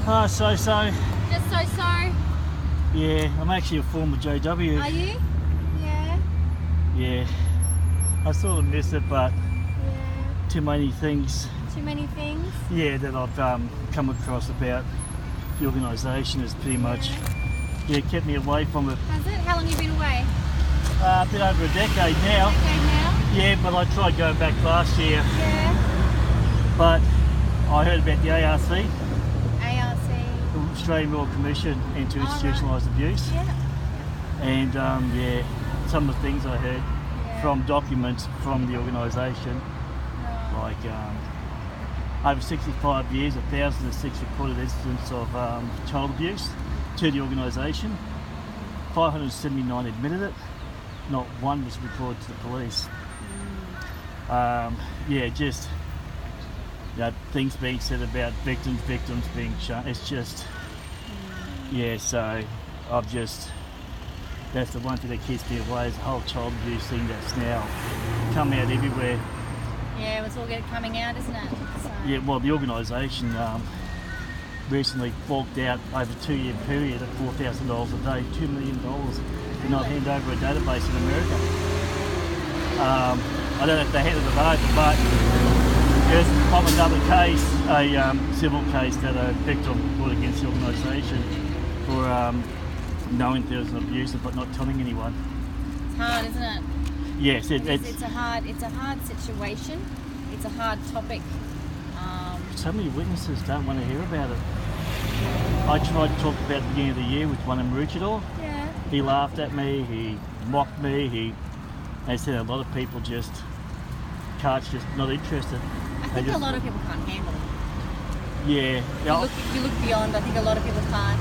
So. Just so. Yeah, I'm actually a former JW. Are you? Yeah. Yeah. I sort of miss it, but Yeah. too many things. Too many things? Yeah, that I've come across about the organisation has pretty much kept me away from it. Has it? How long have you been away? A bit over a decade now. Yeah, but I tried going back last year. Yeah. But I heard about the ARC, ARC. the Australian Royal Commission into Institutionalised Abuse. Yeah. And some of the things I heard from documents from the organisation, like over 65 years, 1,006 reported incidents of child abuse to the organisation. 579 admitted it. Not one was reported to the police. Things being said about victims being shown. It's just, so that's the one thing that keeps me away is the whole child abuse thing that's now come out everywhere. Yeah, it's all coming out, isn't it? So. Yeah, well, the organisation recently forked out over a 2-year period at $4,000 a day, $2 million, to not hand over a database in America. I don't know if they handed it over, but there's from another case, a civil case that a victim brought against the organisation for knowing there was an abuser but not telling anyone. It's hard, isn't it? Yes, it's a hard situation. It's a hard topic. So many witnesses don't want to hear about it. I tried to talk about the beginning of the year with one in Maroochydore. Yeah. He laughed at me, he mocked me, they said a lot of people just not interested. I think a lot of people can't handle it. Yeah. You look beyond, I think a lot of people can't.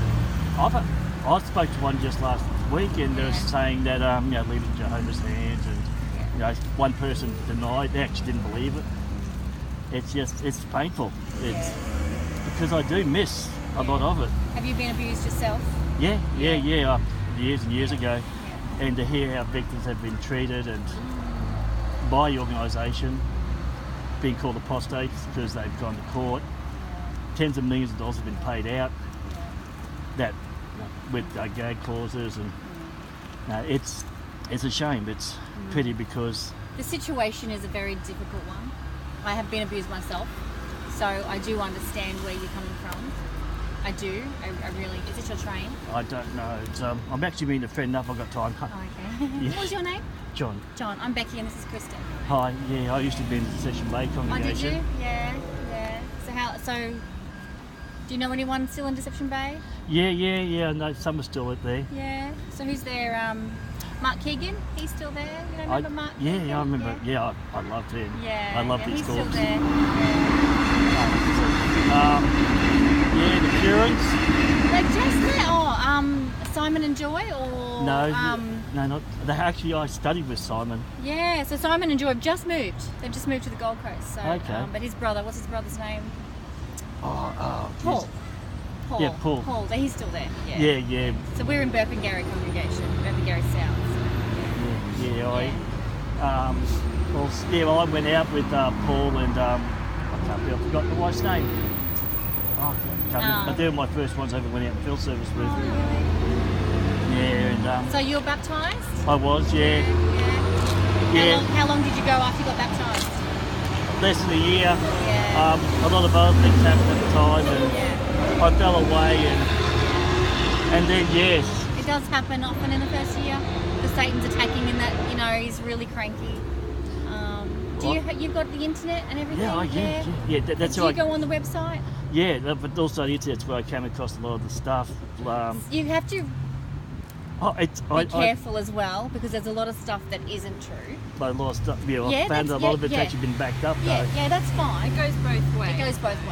I spoke to one just last week and they were saying that leaving Jehovah's hands and one person denied, they actually didn't believe it. It's painful. It's because I do miss a lot of it. Have you been abused yourself? Yeah. Years and years ago. Yeah. And to hear how victims have been treated and by the organisation, being called apostates because they've gone to court. Tens of millions of dollars have been paid out. That with gag clauses and it's a shame. It's pity because the situation is a very difficult one. I have been abused myself, so I do understand where you're coming from. I do. I really. Is it your train? I don't know. It's, I'm actually meeting a friend up. I've got time. Oh, okay. What was your name? John. John. I'm Becky, and this is Kristen. Hi. Yeah, I used to be in the Session Bay congregation. Oh, did you? Yeah. So do you know anyone still in Deception Bay? Yeah. No, some are still there. Yeah. So who's there? Mark Keegan, he's still there. You don't remember Mark? Yeah, I remember. Yeah, I loved him. Yeah, I loved his he's talks. Still there. The Curans. They just there. Simon and Joy, or no, not. I studied with Simon. Yeah, so Simon and Joy have just moved. They've just moved to the Gold Coast. So, okay. But his brother, what's his brother's name? Paul. Yeah, Paul. Paul, he's still there. Yeah. So we're in Burpengary congregation, Burpengary South. I went out with Paul and I forgot the wife's name. But they were my first ones I ever went out and field service with. Oh, really? Yeah, and so you were baptised? I was, yeah. How long did you go after you got baptised? Less than a year. Yeah. A lot of other things happened at the time, and I fell away, and then yes. It does happen often in the first year. Because Satan's attacking in that, he's really cranky. You've got the internet and everything? Yeah. That's do you go on the website? Yeah, but also the internet's where I came across a lot of the stuff. You have to be careful as well, because there's a lot of stuff that isn't true. Like a lot of stuff, I found a lot of it's actually been backed up though. Yeah, that's fine. It goes both ways.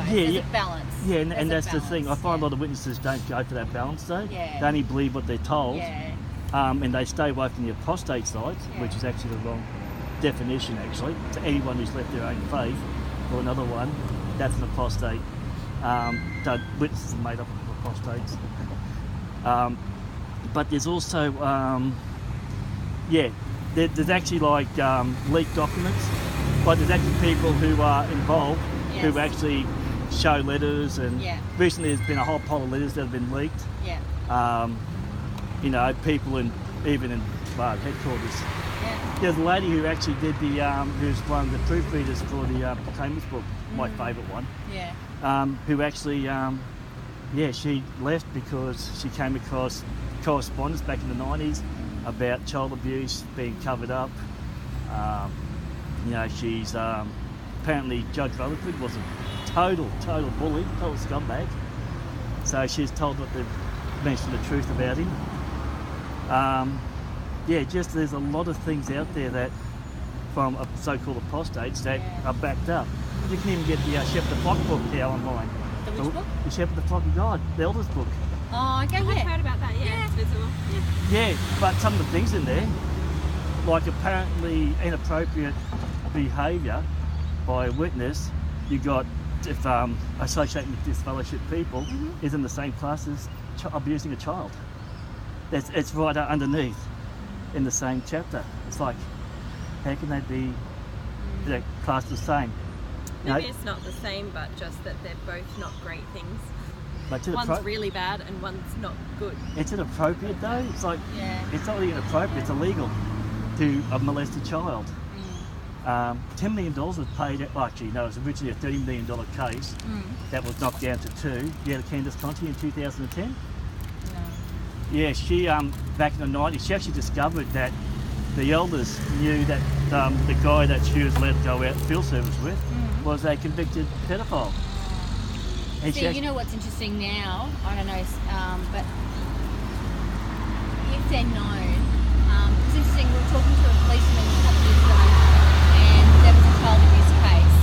There's a balance. Yeah, and that's the thing. I find a lot of witnesses don't go for that balance though. Yeah. They only believe what they're told. Yeah. And they stay away from the apostate side, which is actually the wrong definition actually. To anyone who's left their own faith or another one, that's an apostate. The witnesses are made up of apostates. But there's also, there's actually like leaked documents, but there's actually people who are involved who actually show letters, and Yeah. recently there's been a whole pile of letters that have been leaked. Yeah. You know, people even in headquarters. Yeah. There's a lady who actually did who's one of the proofreaders for the Claimant's book, my favourite one. Yeah. Who actually, she left because she came across correspondence back in the 90s about child abuse being covered up. You know, she's apparently Judge Rutherford was a total bully, total scumbag. So she's told that they've mentioned the truth about him. Just there's a lot of things out there that from so-called apostates that are backed up. You can even get the Shepherd of the Flock book now online. The which book? The Shepherd of the Flock of God, the Elders book. Oh, okay, I've yeah. heard about that, yeah. It's visible. Yeah, but some of the things in there, like apparently inappropriate behaviour by a witness, you got if associating with disfellowship people is in the same class as abusing a child. It's right underneath in the same chapter. It's like, how can they be classed the same? Maybe it's not the same, but just that they're both not great things. But one's really bad and one's not good. It's inappropriate though. It's like, it's not really inappropriate, it's illegal to molest a child. $10 million was paid, it was originally a $30 million case that was knocked down to 2. You had Candace Conti in 2010? No. Yeah, she, back in the 90s, she actually discovered that the elders knew that the guy that she was allowed to go out field service with was a convicted pedophile. And See, you know what's interesting now? I don't know, but if they're known, it's interesting. We were talking to a policeman a couple of years ago, and there was a child abuse case,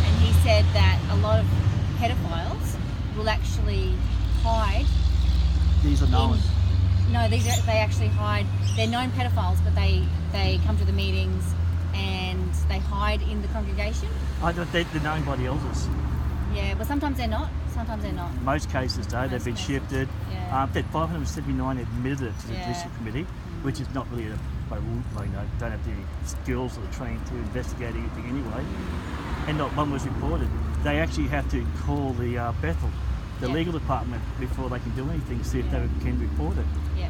and he said that a lot of pedophiles will actually hide. These are known. They actually hide. They're known pedophiles, but they come to the meetings and they hide in the congregation. They're known by the elders. Yeah, but sometimes they're not. Sometimes they're not. Most cases, though, they've been shifted. Yeah. That 579 admitted it to the Judicial Committee, which is not really don't have the skills or the training to investigate anything anyway. And not one was reported. They actually have to call the Bethel, the legal department, before they can do anything to see if they can report it. Yeah.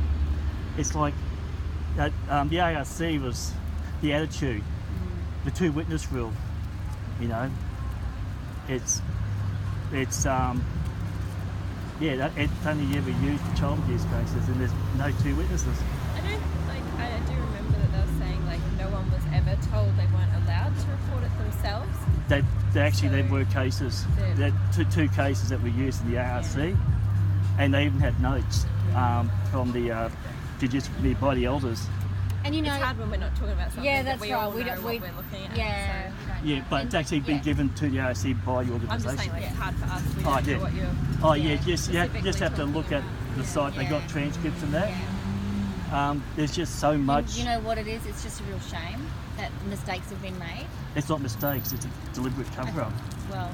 It's like that. The ARC was the attitude, the two witness rule. You know, it's it's only ever used for child abuse cases, and there's no two witnesses. I do remember that they were saying no one was ever told they weren't allowed to report it themselves. There were cases, two cases that were used in the ARC, and they even had notes from the Judicial Committee by the elders. And you know, it's hard when we're not talking about something that's that we right. all know what we're looking at. Yeah. So. But it's actually been given to the ARC by the organisation. I'm just saying it's hard for us. We don't know what you're you just have to look at the site. They got transcripts and that. There's just so much. You know what it is? It's just a real shame that mistakes have been made. It's not mistakes. It's a deliberate cover-up. Well,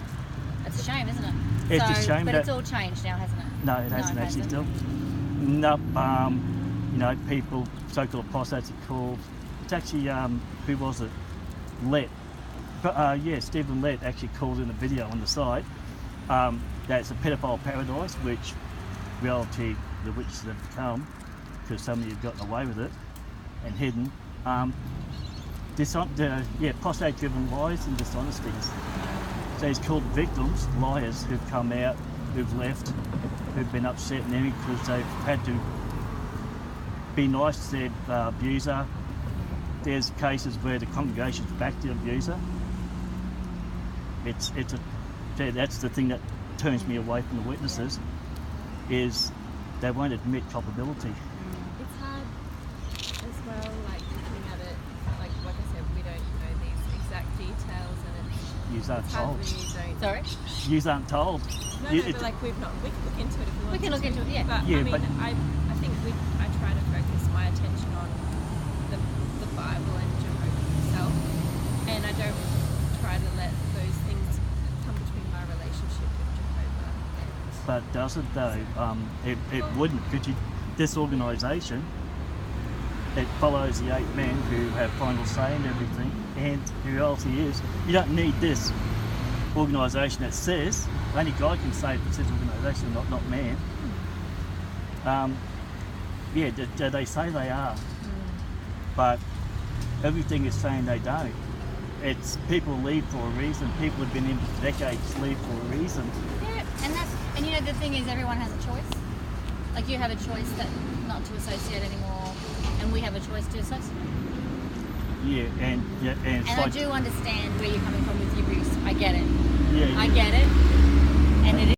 it's a shame, isn't it? It's a shame, but it's all changed now, hasn't it? No, it hasn't actually still. No, people, so-called apostates are called. It's actually, who was it? Lett. Stephen Lett actually called in a video on the site that it's a pedophile paradise, which reality the witches have become, because some of you have gotten away with it and hidden. Apostate-driven lies and dishonesties. So he's called victims, liars who've come out, who've left, who've been upset and angry because they've had to be nice to their abuser. There's cases where the congregation's backed the abuser. That's the thing that turns me away from the witnesses, is they won't admit culpability. It's hard as well, looking at it, like I said, we don't know these exact details, and Yous aren't told. Sorry? Yous aren't told. No, we can look into it if we want. We can look into it, yeah. But I think I try to focus my attention on the Bible and Jehovah himself, and I don't try to let those things come between my relationship with Jehovah. But does it though? It wouldn't. This organisation, it follows the 8 men who have final say in everything, and the reality is you don't need this organisation that says, only God can say it says organisation, not man. Yeah, they say they are, but everything is saying they don't. It's people leave for a reason. People have been in for decades, leave for a reason. Yeah, and you know the thing is, everyone has a choice. Like you have a choice that not to associate anymore, and we have a choice to associate. Yeah, and it's And like, I do understand where you're coming from with your Bruce. I get it. yeah, I get it, and it